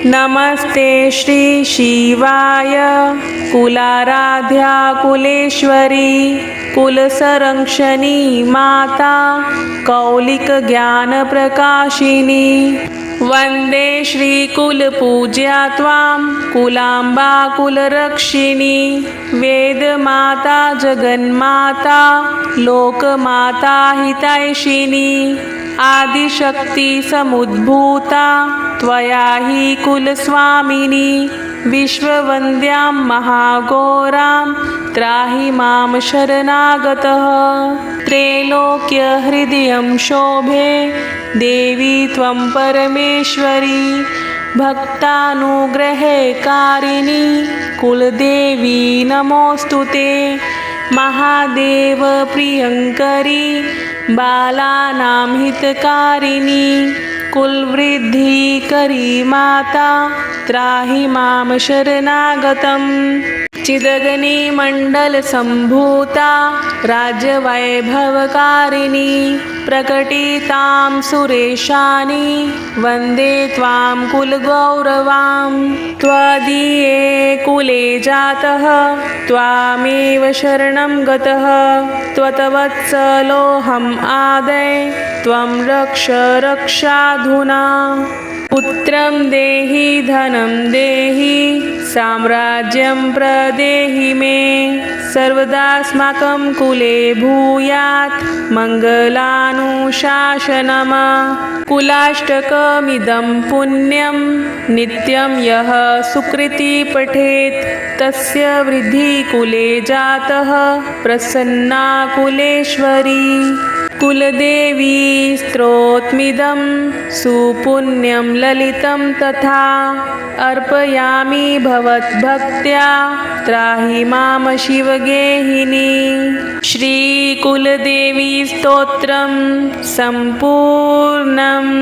नमस्ते श्री शिवाय कुलाराध्या कुलेश्वरी कुलसंरक्षणी माता कौलिक ज्ञान प्रकाशिनी वंदे श्री कुलपूज्या त्वां कुलांबा कुलरक्षिणी वेदमाता जगन्माता लोकमाता हितैषिणी आदिशक्ति समुद्भूता त्वया हि कुलस्वामिनी विश्ववन्द्यां महाघोरां त्राहि मां शरणागतः त्रैलोक्यहृदयं शोभे देवी त्वं परमेश्वरी भक्तानुग्रहे कारिणी कुलदेवी नमोऽस्तु ते महादेव प्रियङ्करी बालानां हितकारिणी कुलवृद्धिकरी माता त्राहि मां शरणागतम् चिदग्नि मण्डलसम्भूता राज्यवैभवकारिणी प्रकटितां सुरेशानि वन्दे त्वां कुलगौरवां त्वदीये कुले जातः त्वामेव शरणं गतः त्वत्वत्सलोऽहम् आदये त्वं रक्ष रक्षाधुना पुत्रं देहि धनं देहि साम्राज्यं प्रदेहि मे सर्वदास्माकं कुले भूयात् मङ्गलानुशासनम् कुलाष्टकमिदं पुण्यं नित्यं यः सुकृति पठेत् तस्य वृद्धि कुले जातः प्रसन्ना कुलेश्वरी कुलदेवी स्तोत्रमिदं सुपुण्यं ललितं तथा अर्पयामि भवद्भक्त्या त्राहि मां शिवगेहिनी श्रीकुलदेवी स्तोत्रं सम्पूर्णम्।